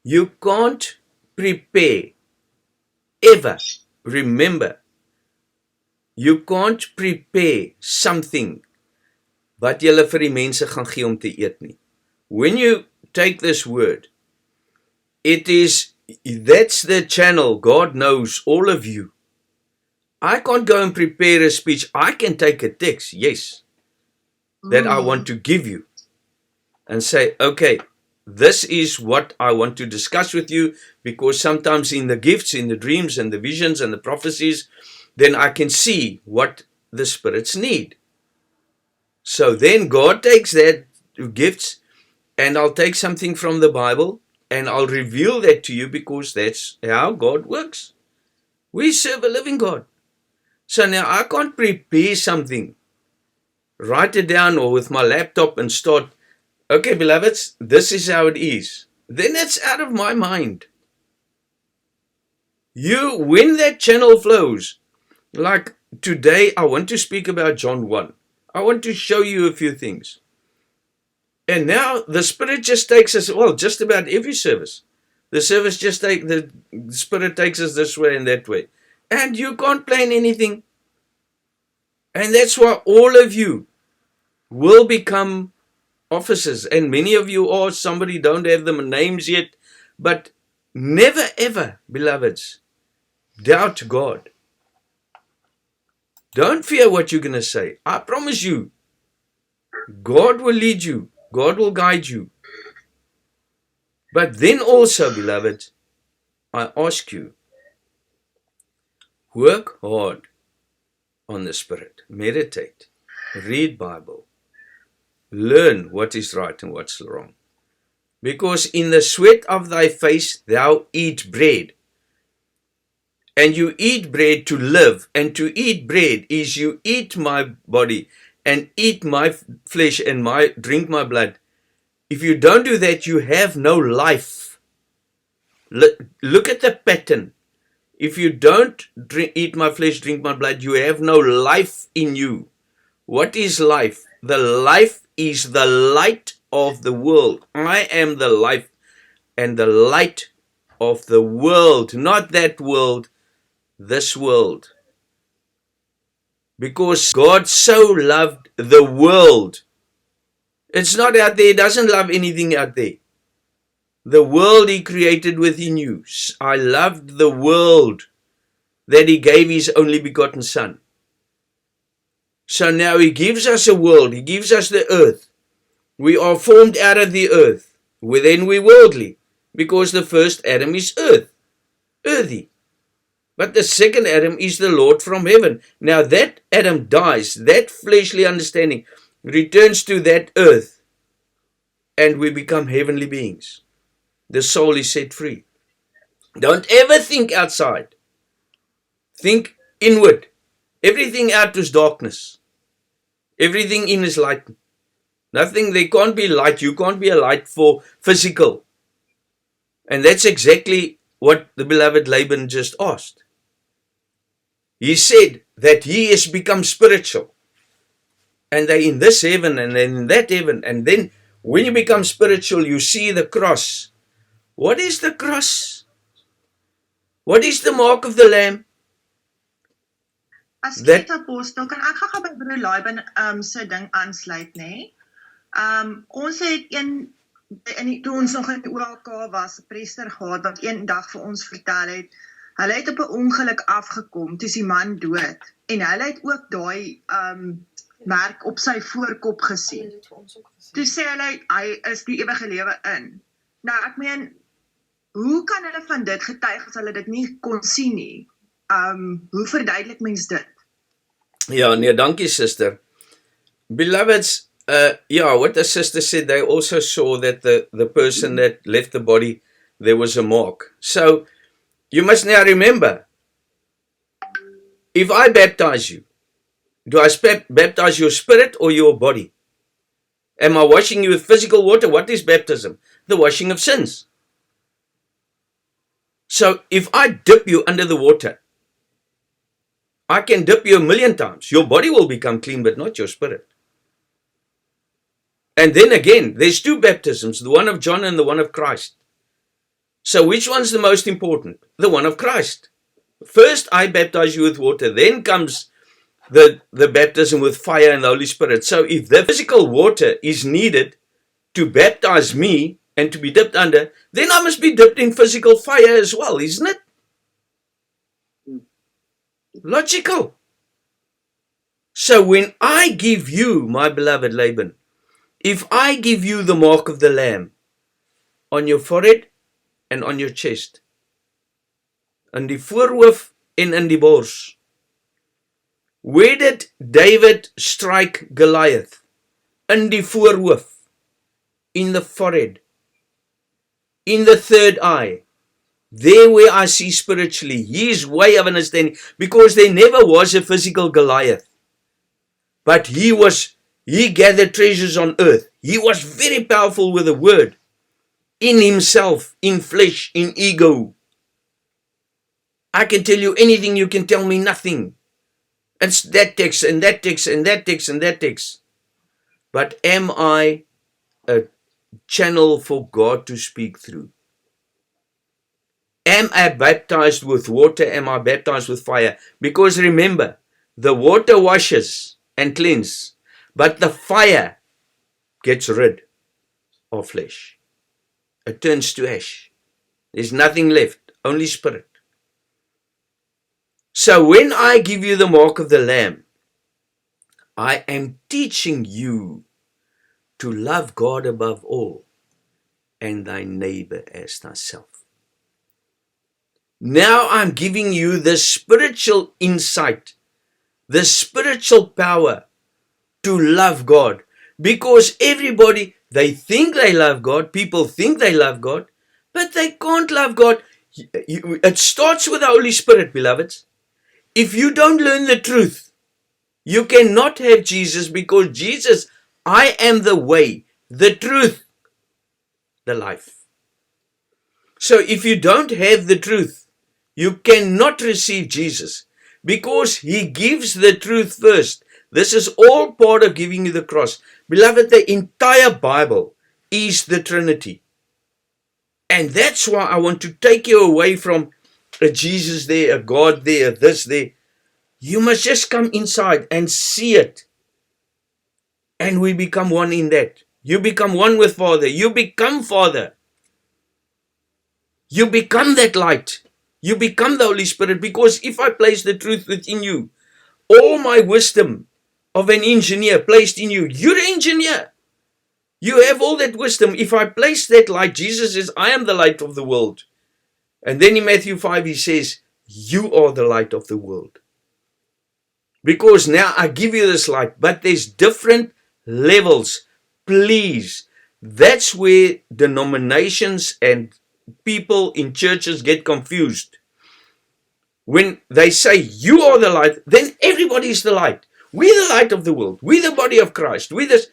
You can't prepare, ever. Remember, you can't prepare something wat julle vir die mense gaan gee om te eet nie. When you take this word, that's the channel. God knows all of you. I can't go and prepare a speech. I can take a text, yes, that I want to give you and say, okay, this is what I want to discuss with you, because sometimes in the gifts, in the dreams and the visions and the prophecies, then I can see what the spirits need. So then God takes that gifts, and I'll take something from the Bible and I'll reveal that to you, because that's how God works. We serve a living God. So now I can't prepare something, write it down or with my laptop and start, okay, beloveds, this is how it is. Then it's out of my mind. When that channel flows, like today, I want to speak about John 1. I want to show you a few things. And now the Spirit just takes us, well, just about every service. The Spirit takes us this way and that way. And you can't plan anything. And that's why all of you will become officers. And many of you are, somebody don't have them names yet. But never ever, beloveds, doubt God. Don't fear what you're going to say. I promise you, God will lead you. God will guide you. But then also, beloved, I ask you, work hard on the Spirit. Meditate. Read Bible. Learn what is right and what's wrong. Because in the sweat of thy face thou eat bread. And you eat bread to live. And to eat bread is you eat my body and eat my flesh and drink my blood. If you don't do that, you have no life. Look at the pattern. If you don't eat my flesh, drink my blood, you have no life in you. What is life? The life is the light of the world. I am the life and the light of the world. Not that world, this world. Because God so loved the world. It's not out there. He doesn't love anything out there. The world He created within you. I loved the world that He gave His only begotten Son. So now He gives us a world. He gives us the earth. We are formed out of the earth. Then we're worldly. Because the first Adam is earthy. But the second Adam is the Lord from heaven. Now that Adam dies, that fleshly understanding returns to that earth, and we become heavenly beings. The soul is set free. Don't ever think outside. Think inward. Everything out is darkness. Everything in is light. Nothing, there can't be light. You can't be a light for physical. And that's exactly what the beloved Laban just asked. He said that he has become spiritual. And they're in this heaven and then in that heaven. And then when you become spiritual, you see the cross. What is the cross? What is the mark of the Lamb? As dit apostel, kan ek gou by broer Laban se ding aansluit, nê? Ons het toe ons nog in die OLK was, 'n priester gehad wat een dag vir ons vertel het, hulle het op 'n ongeluk afgekom, toe is die man dood, en hulle het ook daai merk op sy voorkop gesien. Toe sê hulle, hy is die ewige lewe in. Nou ek meen, hoe kan hulle van dit getuig as hulle dit nie kon sien nie? Hoe verduidelik mens dit? Ja, nee, dankie sister. Beloveds, what the sister said, they also saw that the person that left the body, there was a mark. So, you must now remember, if I baptize you, do I baptize your spirit or your body? Am I washing you with physical water? What is baptism? The washing of sins. So, if I dip you under the water, I can dip you 1,000,000 times. Your body will become clean, but not your spirit. And then again, there's two baptisms, the one of John and the one of Christ. So which one's the most important? The one of Christ. First, I baptize you with water. Then comes the baptism with fire and the Holy Spirit. So if the physical water is needed to baptize me and to be dipped under, then I must be dipped in physical fire as well, isn't it? Logical. So when I give you, my beloved Laban, if I give you the mark of the Lamb on your forehead and on your chest, in die voorhoof en in die bors, where did David strike Goliath? In die voorhoof, in the forehead, in the third eye. There where I see spiritually, his way of understanding, because there never was a physical Goliath. But he gathered treasures on earth. He was very powerful with the word, in himself, in flesh, in ego. I can tell you anything, you can tell me nothing. It's that text, and that text, and that text, and that text. But am I a channel for God to speak through? Am I baptized with water? Am I baptized with fire? Because remember, the water washes and cleanses, but the fire gets rid of flesh. It turns to ash. There's nothing left, only spirit. So when I give you the mark of the Lamb, I am teaching you to love God above all and thy neighbor as thyself. Now I'm giving you the spiritual insight, the spiritual power to love God. Because everybody, they think they love God, people think they love God, but they can't love God. It starts with the Holy Spirit, beloveds. If you don't learn the truth, you cannot have Jesus, because Jesus, I am the way, the truth, the life. So if you don't have the truth, you cannot receive Jesus, because he gives the truth first. This is all part of giving you the cross. Beloved, the entire Bible is the Trinity. And that's why I want to take you away from a Jesus there, a God there, a this there. You must just come inside and see it. And we become one in that. You become one with Father. You become Father. You become that light. You become the Holy Spirit, because if I place the truth within you, all my wisdom of an engineer placed in you, you're an engineer. You have all that wisdom. If I place that light, Jesus says, I am the light of the world. And then in Matthew 5, he says, you are the light of the world. Because now I give you this light, but there's different levels. Please, that's where denominations and people in churches get confused. When they say you are the light, then everybody is the light. We're the light of the world. We're the body of Christ. We're this.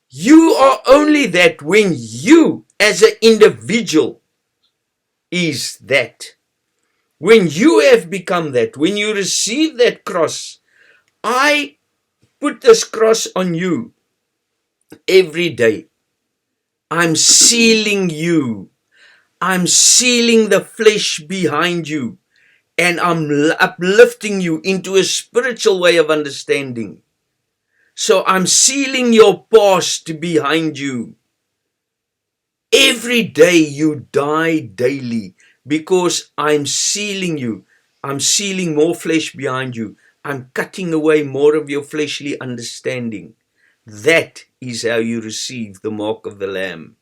You are only that when you as an individual is that. When you have become that, when you receive that cross, I put this cross on you every day. I'm sealing you. I'm sealing the flesh behind you. And I'm uplifting you into a spiritual way of understanding. So I'm sealing your past behind you. Every day you die daily, because I'm sealing you. I'm sealing more flesh behind you. I'm cutting away more of your fleshly understanding. That is how you receive the mark of the Lamb.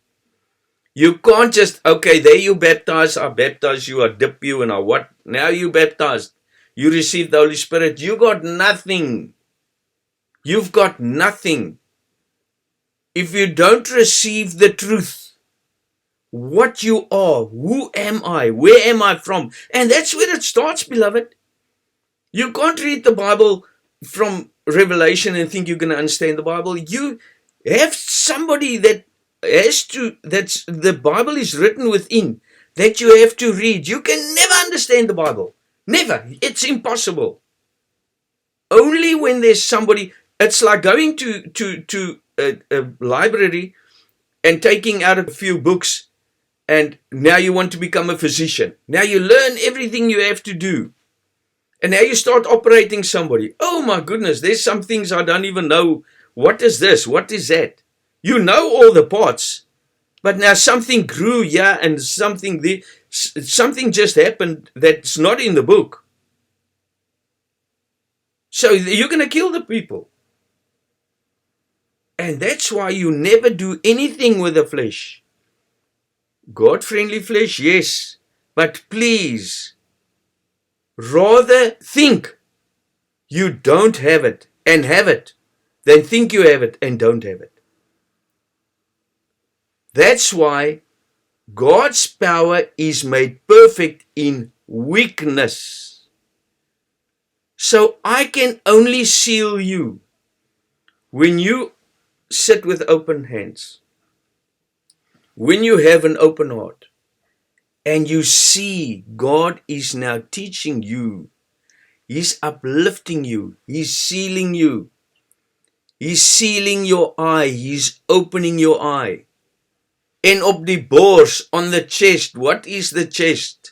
You can't just, okay, there you baptize, I baptize you, I dip you, and I what? Now you baptized. You receive the Holy Spirit. You got nothing. You've got nothing. If you don't receive the truth, what you are, who am I, where am I from? And that's where it starts, beloved. You can't read the Bible from Revelation and think you're going to understand the Bible. You have somebody that that's the Bible is written within, that you have to read. You can never understand the Bible. Never. It's impossible. Only when there's somebody, it's like going to a library and taking out a few books And now you want to become a physician. Now you learn everything you have to do. And now you start operating somebody. Oh my goodness, there's some things I don't even know. What is this? What is that? You know all the parts. But now something grew here and something just happened that's not in the book. So you're going to kill the people. And that's why you never do anything with the flesh. God-friendly flesh, yes. But please, rather think you don't have it and have it than think you have it and don't have it. That's why God's power is made perfect in weakness. So I can only seal you when you sit with open hands, when you have an open heart, and you see God is now teaching you, He's uplifting you, He's sealing you, He's sealing your eye, He's opening your eye. En op die bors, on the chest. What is the chest?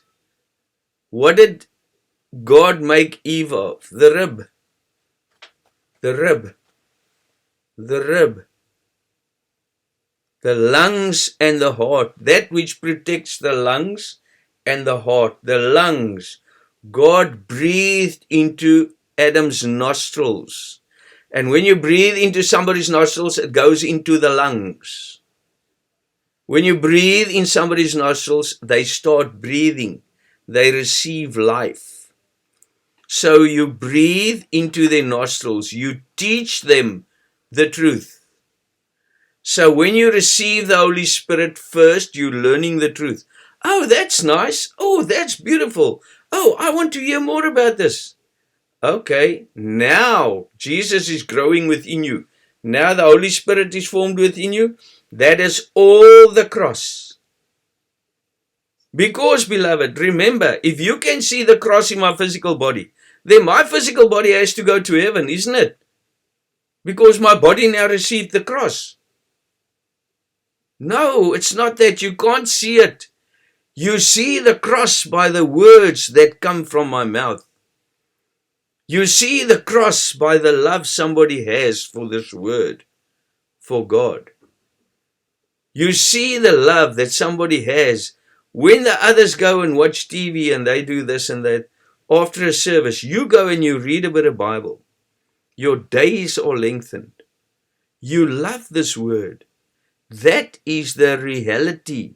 What did God make Eve of? The rib. The rib. The rib. The lungs and the heart. That which protects the lungs and the heart. The lungs. God breathed into Adam's nostrils. And when you breathe into somebody's nostrils, it goes into the lungs. When you breathe in somebody's nostrils, they start breathing. They receive life. So you breathe into their nostrils. You teach them the truth. So when you receive the Holy Spirit first, you're learning the truth. Oh, that's nice. Oh, that's beautiful. Oh, I want to hear more about this. Okay, now Jesus is growing within you. Now the Holy Spirit is formed within you. That is all the cross. Because, beloved, remember, if you can see the cross in my physical body, then my physical body has to go to heaven, isn't it? Because my body now received the cross. No, it's not that. You can't see it. You see the cross by the words that come from my mouth. You see the cross by the love somebody has for this word, for God. You see the love that somebody has when the others go and watch TV and they do this and that. After a service, you go and you read a bit of Bible. Your days are lengthened. You love this word. That is the reality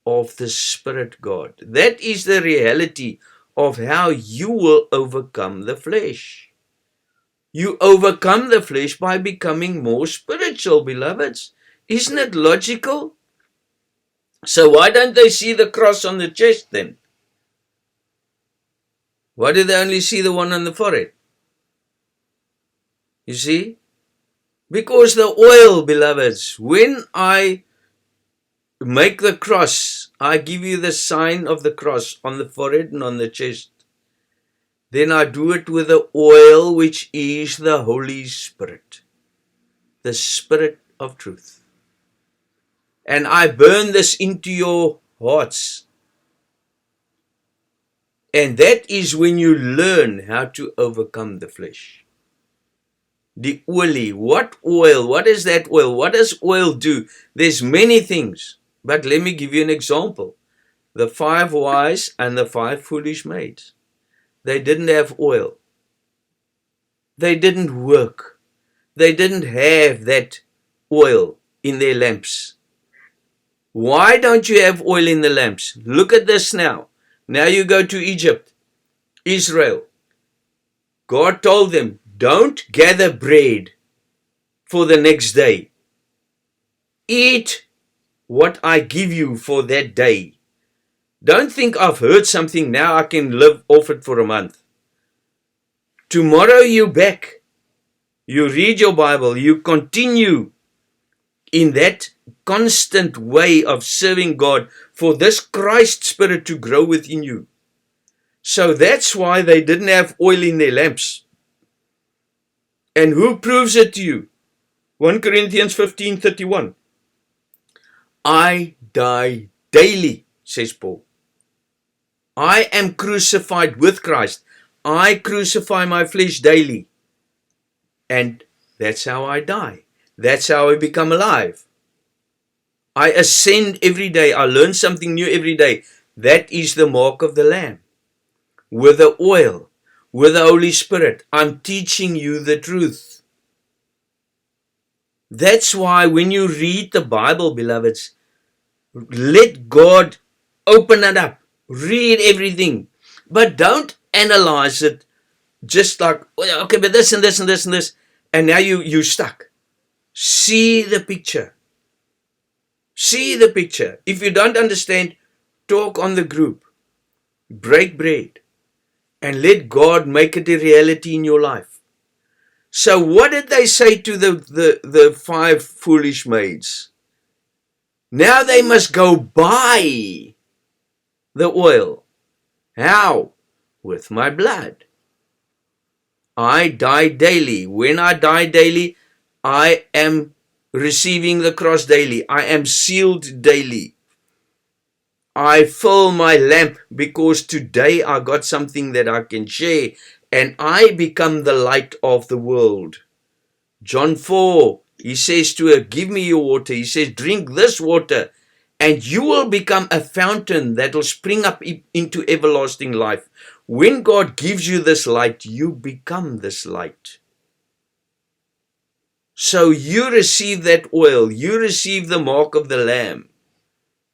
of the Spirit God. That is the reality of how you will overcome the flesh. You overcome the flesh by becoming more spiritual, beloveds. Isn't it logical? So why don't they see the cross on the chest then? Why do they only see the one on the forehead? You see? Because the oil, beloveds, when I make the cross, I give you the sign of the cross on the forehead and on the chest. Then I do it with the oil which is the Holy Spirit. The Spirit of truth. And I burn this into your hearts. And that is when you learn how to overcome the flesh. The oily. What oil? What is that oil? What does oil do? There's many things. But let me give you an example. The 5 wise and the 5 foolish maids. They didn't have oil. They didn't work. They didn't have that oil in their lamps. Why don't you have oil in the lamps? Look at this now. Now you go to Egypt, Israel. God told them, don't gather bread for the next day. Eat what I give you for that day. Don't think I've heard something, now I can live off it for a month. Tomorrow you're back. You read your Bible. You continue in that constant way of serving God for this Christ Spirit to grow within you. So that's why they didn't have oil in their lamps. And who proves it to you? 1 Corinthians 15:31. I die daily, says Paul. I am crucified with Christ. I crucify my flesh daily. And that's how I die. That's how I become alive. I ascend every day. I learn something new every day. That is the mark of the Lamb. With the oil, with the Holy Spirit, I'm teaching you the truth. That's why when you read the Bible, beloveds, let God open it up. Read everything. But don't analyze it just like, okay, but this and this and this and this. And now you're stuck. See the picture. See the picture. If you don't understand, talk on the group. Break bread. And let God make it a reality in your life. So what did they say to the 5 foolish maids? Now they must go buy the oil. How? With my blood. I die daily. When I die daily, I am receiving the cross daily. I am sealed daily. I fill my lamp because today I got something that I can share, and I become the light of the world. John 4, he says to her, give me your water. He says, drink this water and you will become a fountain that will spring up into everlasting life. When God gives you this light, you become this light. So you receive that oil, you receive the mark of the Lamb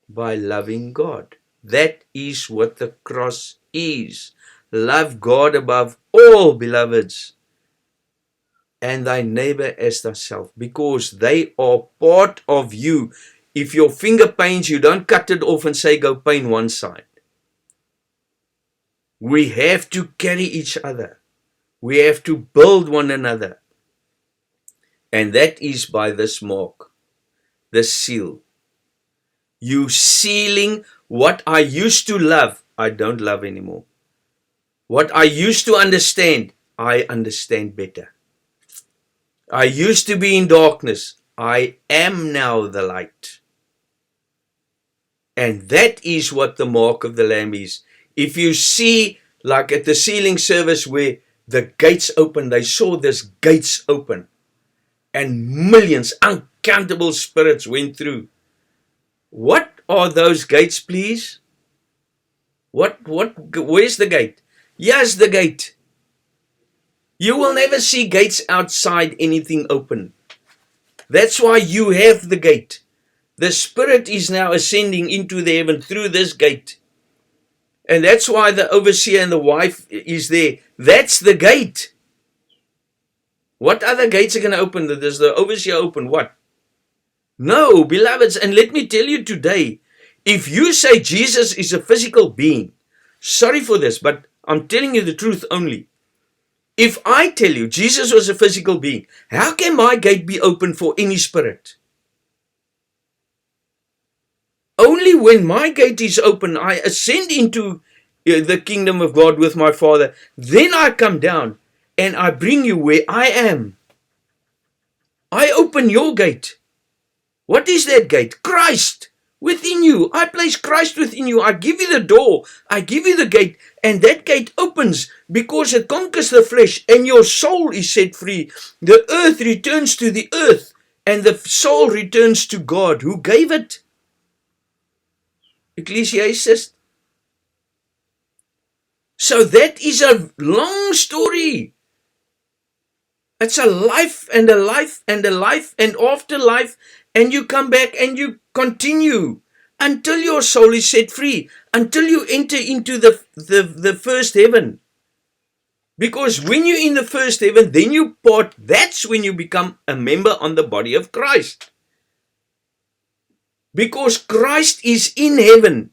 by loving God. That is what the cross is. Love God above all, beloveds, and thy neighbor as thyself, because they are part of you. If your finger pains, you don't cut it off and say, go pain one side. We have to carry each other. We have to build one another. And that is by this mark, this seal. You sealing what I used to love, I don't love anymore. What I used to understand, I understand better. I used to be in darkness. I am now the light. And that is what the mark of the Lamb is. If you see, like at the sealing service where the gates open, they saw this gates open. And millions, uncountable spirits went through. What are those gates, please? Where's the gate? Here's the gate. You will never see gates outside anything open. That's why you have the gate. The Spirit is now ascending into the heaven through this gate. And that's why the overseer and the wife is there. That's the gate. What other gates are going to open? Does the overseer open what? No, beloveds, and let me tell you today, if you say Jesus is a physical being, sorry for this, but I'm telling you the truth only. If I tell you Jesus was a physical being, how can my gate be open for any spirit? Only when my gate is open, I ascend into the kingdom of God with my Father. Then I come down and I bring you where I am. I open your gate. What is that gate? Christ within you. I place Christ within you. I give you the door. I give you the gate. And that gate opens because it conquers the flesh and your soul is set free. The earth returns to the earth and the soul returns to God who gave it. Ecclesiastes. So that is a long story. It's a life and a life and a life and after life, and you come back and you continue until your soul is set free, until you enter into the first heaven. Because when you're in the first heaven, then you part, that's when you become a member on the body of Christ. Because Christ is in heaven,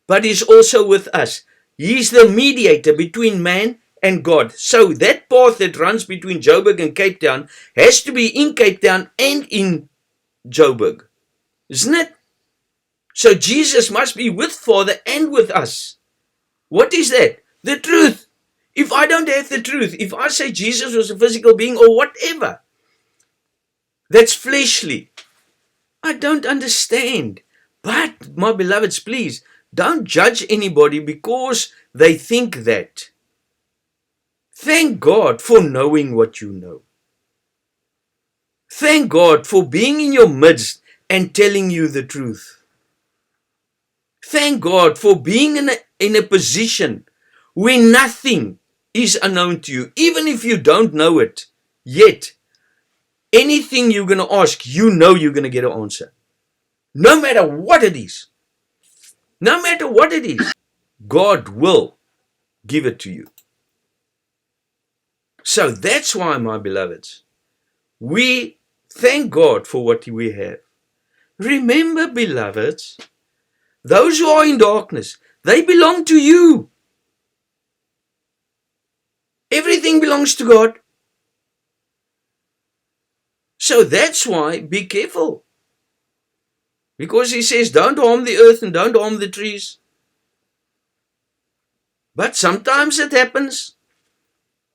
but is also with us. He's the mediator between man and God. So that path that runs between Joburg and Cape Town has to be in Cape Town and in Joburg. Isn't it? So Jesus must be with Father and with us. What is that? The truth. If I don't have the truth, if I say Jesus was a physical being or whatever, that's fleshly. I don't understand. But, my beloveds, please, don't judge anybody because they think that. Thank God for knowing what you know. Thank God for being in your midst and telling you the truth. Thank God for being in a position where nothing is unknown to you, even if you don't know it yet. Anything you're going to ask, you know you're going to get an answer. No matter what it is. No matter what it is, God will give it to you. So that's why, my beloveds, we thank God for what we have. Remember, beloveds, those who are in darkness, they belong to you. Everything belongs to God. So that's why, be careful. Because he says, don't harm the earth and don't harm the trees. But sometimes it happens.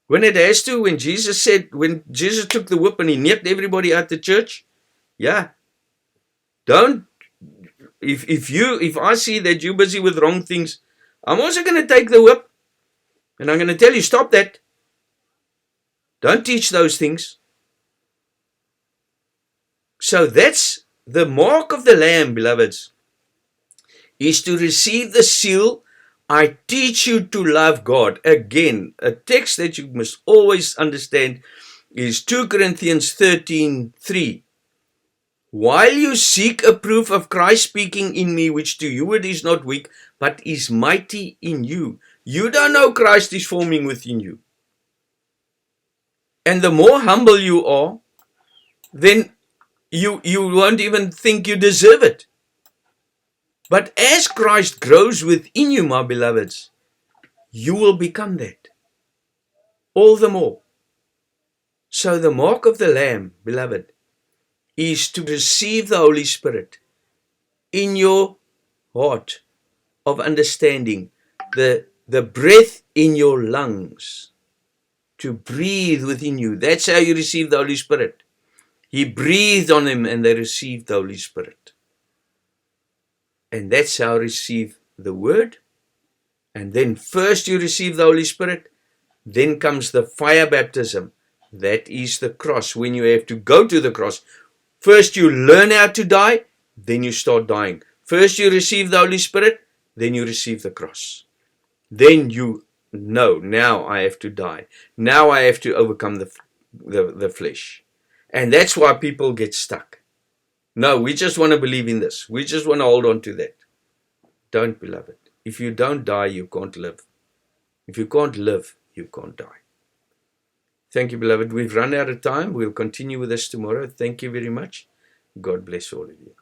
When it has to, when Jesus took the whip and he nipped everybody out the church, yeah. Don't, if I see that you're busy with wrong things, I'm also going to take the whip and I'm going to tell you, stop that. Don't teach those things. So that's the mark of the Lamb, beloveds, is to receive the seal. I teach you to love God. Again, a text that you must always understand is 2 Corinthians 13:3. While you seek a proof of Christ speaking in me, which to you it is not weak, but is mighty in you. You don't know Christ is forming within you. And the more humble you are, then you won't even think you deserve it. But as Christ grows within you, my beloveds, you will become that. All the more. So the mark of the Lamb, beloved, is to receive the Holy Spirit in your heart of understanding, the breath in your lungs, to breathe within you. That's how you receive the Holy Spirit. He breathed on them and they received the Holy Spirit. And that's how you receive the Word. And then first you receive the Holy Spirit, then comes the fire baptism. That is the cross, when you have to go to the cross. First you learn how to die, then you start dying. First you receive the Holy Spirit, then you receive the cross. Then you know, now I have to die. Now I have to overcome the flesh. And that's why people get stuck. No, we just want to believe in this. We just want to hold on to that. Don't, beloved. If you don't die, you can't live. If you can't live, you can't die. Thank you, beloved. We've run out of time. We'll continue with this tomorrow. Thank you very much. God bless all of you.